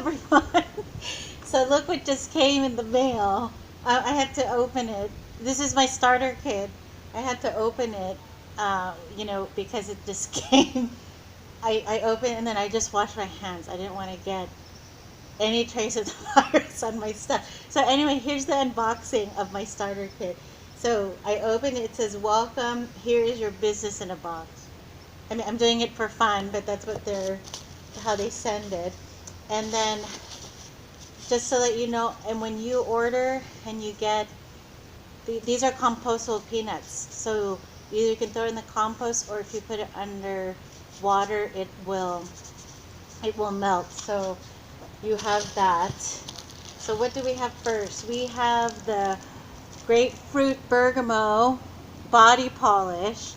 everyone. So look what just came in the mail. I had to open it. This is my starter kit. I had to open it, because it just came. I opened it and then I just washed my hands. I didn't want to get any trace of the virus on my stuff. So anyway, here's the unboxing of my starter kit. So I open it. It says, "Welcome. Here is your business in a box." I mean, I'm doing it for fun, but that's how they send it. And then, just so that you know, and when you order and you get, these are compostable peanuts. So either you can throw it in the compost, or if you put it under water, it will melt. So you have that. So what do we have first? We have the grapefruit bergamot body polish.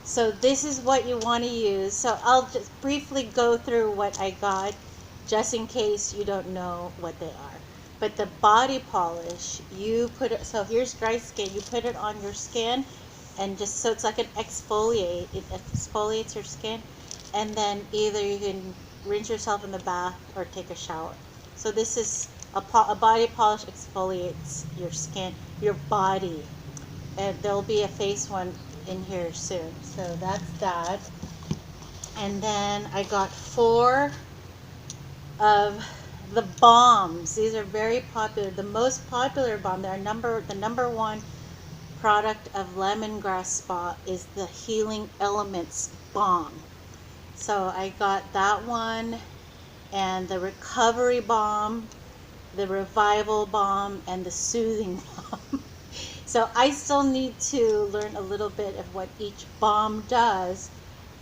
So this is what you want to use. So I'll just briefly go through what I got, just in case you don't know what they are. But the body polish, you put it, so here's dry skin, you put it on your skin, and just so it's like an exfoliate, it exfoliates your skin, and then either you can rinse yourself in the bath or take a shower. So this is a body polish, exfoliates your skin, your body. And there'll be a face one in here soon. So that's that. And then I got 4 of the balms. These are very popular. The most popular balm, the number one product of Lemongrass Spa is the Healing Elements balm. So I got that one, and the recovery balm, the revival balm, and the soothing balm. So I still need to learn a little bit of what each balm does,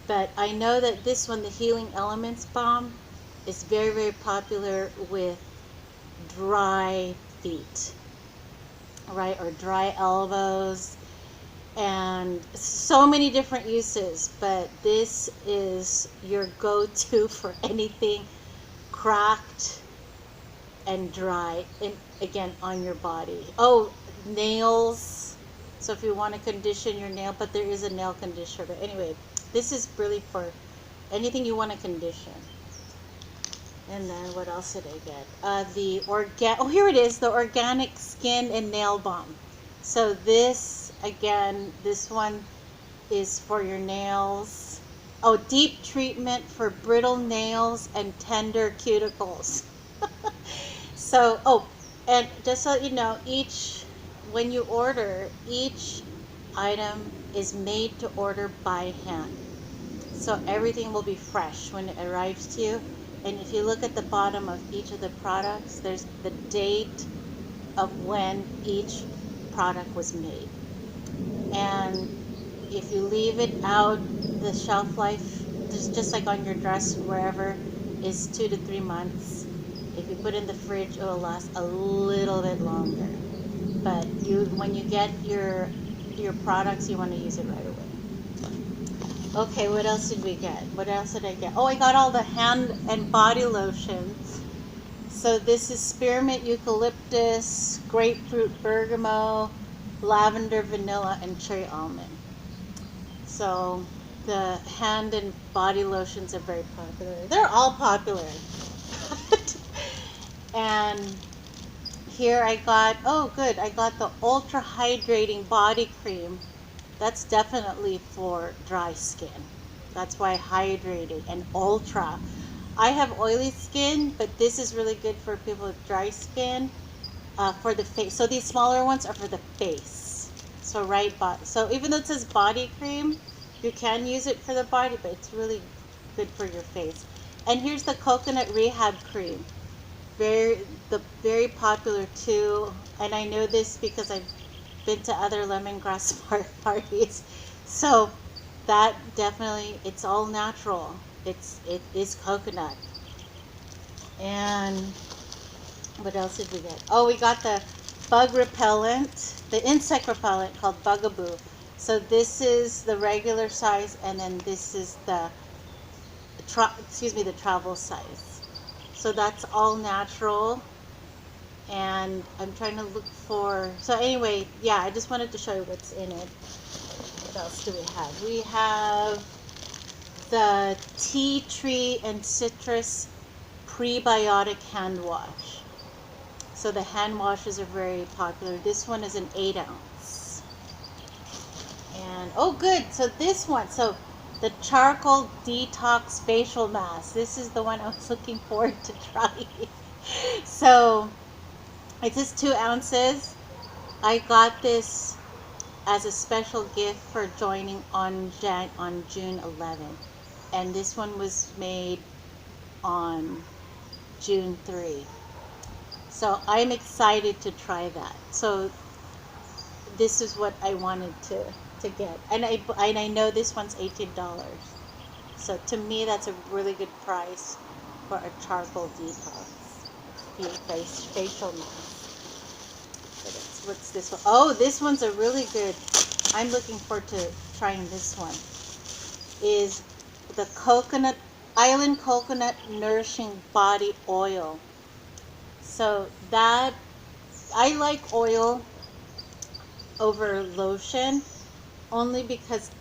but I know that this one, the Healing Elements balm, is very, very popular with dry feet, right, or dry elbows, and so many different uses, but this is your go-to for anything cracked and dry, and again, on your body. Oh, nails. So if you want to condition your nail, but there is a nail conditioner. But anyway, this is really for anything you want to condition. And then what else did I get? Oh, here it is, the organic skin and nail balm. So this, again, this one is for your nails. Oh, deep treatment for brittle nails and tender cuticles. So, and just so you know, when you order, each item is made to order by hand. So everything will be fresh when it arrives to you. And if you look at the bottom of each of the products, there's the date of when each product was made. And if you leave it out, the shelf life, just like on your dress, wherever, is 2 to 3 months. If you put it in the fridge, it will last a little bit longer. But when you get your products, you want to use it right away. Okay, what else did we get? What else did I get? Oh, I got all the hand and body lotions. So this is spearmint eucalyptus, grapefruit bergamot, lavender vanilla, and cherry almond. So the hand and body lotions are very popular. They're all popular. And here I got, I got the ultra hydrating body cream. That's definitely for dry skin. That's why I hydrated and ultra. I have oily skin, but this is really good for people with dry skin, for the face. So these smaller ones are for the face. So so even though it says body cream, you can use it for the body, but it's really good for your face. And here's the coconut rehab cream. Very popular too. And I know this because I've been to other lemongrass parties. So that definitely, it's all natural. It is coconut. And what else did we get? Oh, we got the bug repellent, the insect repellent called Bugaboo. So this is the regular size, and then this is the travel size. So that's all natural. And I'm trying to look for, so anyway, yeah, I just wanted to show you what's in it. What else do we have? We have the tea tree and citrus prebiotic hand wash. So the hand washes are very popular. This one is an 8 ounce. And oh, good. So this one, so the charcoal detox facial mask. This is the one I was looking forward to trying. So it's just 2 ounces. I got this as a special gift for joining on June 11th, and this one was made on June 3. So I'm excited to try that. So this is what I wanted to get, and I know this one's $18. So to me, that's a really good price for a charcoal detox facial mask. So that's, what's this one? Oh, this one's a really good. I'm looking forward to trying this one. Is the Island Coconut Nourishing Body Oil. So that, I like oil over lotion only because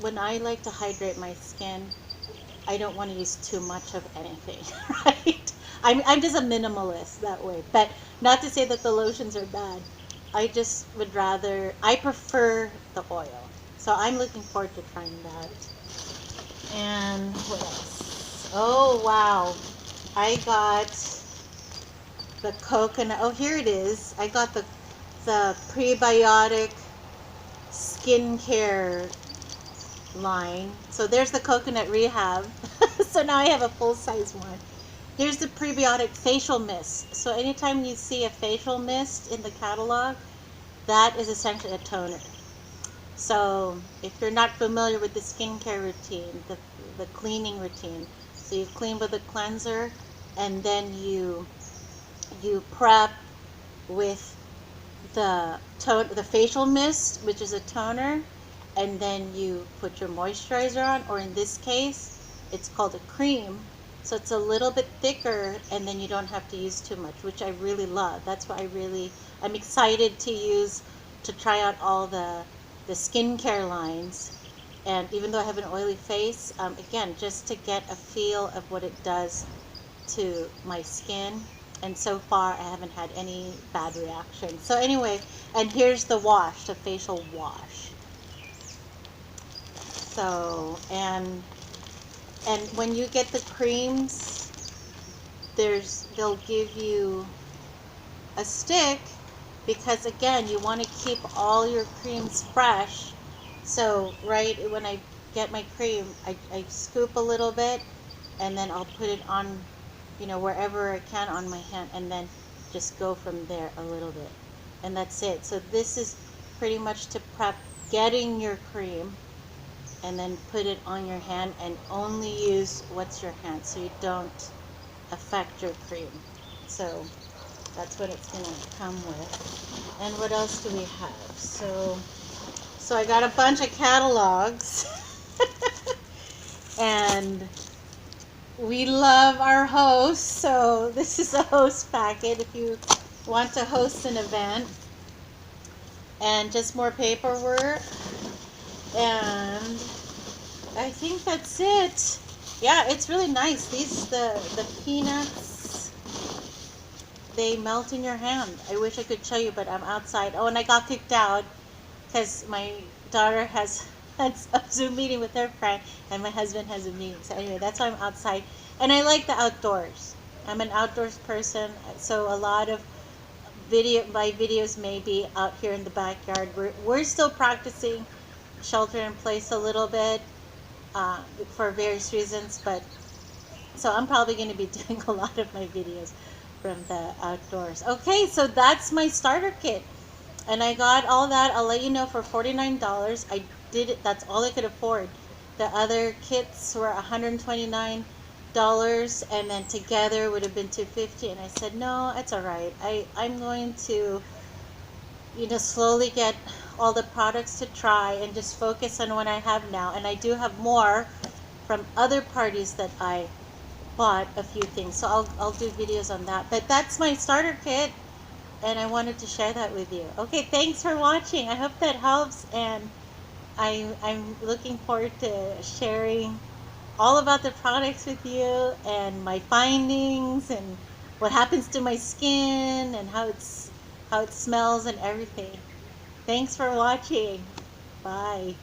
when I like to hydrate my skin, I don't want to use too much of anything, right? I'm just a minimalist that way. But not to say that the lotions are bad. I just would rather, I prefer the oil. So I'm looking forward to trying that. And what else? Oh, wow. I got the coconut. Oh, here it is. I got the prebiotic skincare line. So there's the coconut rehab. So now I have a full-size one. Here's the prebiotic facial mist. So anytime you see a facial mist in the catalog, that is essentially a toner. So if you're not familiar with the skincare routine, the cleaning routine, so you clean with a cleanser, and then you prep with the facial mist, which is a toner, and then you put your moisturizer on, or in this case, it's called a cream. So it's a little bit thicker, and then you don't have to use too much, which I really love. That's why I'm excited to try out all the skincare lines. And even though I have an oily face, again, just to get a feel of what it does to my skin. And so far, I haven't had any bad reactions. So anyway, and here's the wash, the facial wash. So, and when you get the creams, they'll give you a stick, because again, you want to keep all your creams fresh. So right when I get my cream, I scoop a little bit, and then I'll put it on, wherever I can on my hand, and then just go from there a little bit. And that's it. So this is pretty much to prep getting your cream, and then put it on your hand, and only use what's your hand, so you don't affect your cream. So that's what it's going to come with. And what else do we have? So I got a bunch of catalogs. And we love our hosts, so this is a host packet if you want to host an event. And just more paperwork. And I think that's it. Yeah, it's really nice. These, the peanuts, they melt in your hand. I wish I could show you, but I'm outside. Oh, and I got kicked out because my daughter has a Zoom meeting with her friend, and my husband has a meeting. So anyway, that's why I'm outside. And I like the outdoors. I'm an outdoors person, so a lot of my videos may be out here in the backyard. We're still practicing shelter in place a little bit for various reasons, but so I'm probably going to be doing a lot of my videos from the outdoors. Okay, so that's my starter kit, and I got all that. I'll let you know, for $49. I did it. That's all I could afford. The other kits were $129, and then together would have been $250. And I said, no, it's all right. I'm going to, slowly get all the products to try and just focus on what I have now. And I do have more from other parties that I bought a few things. So I'll do videos on that. But that's my starter kit, and I wanted to share that with you. Okay, thanks for watching. I hope that helps, and I'm looking forward to sharing all about the products with you and my findings and what happens to my skin and how it smells and everything. Thanks for watching. Bye.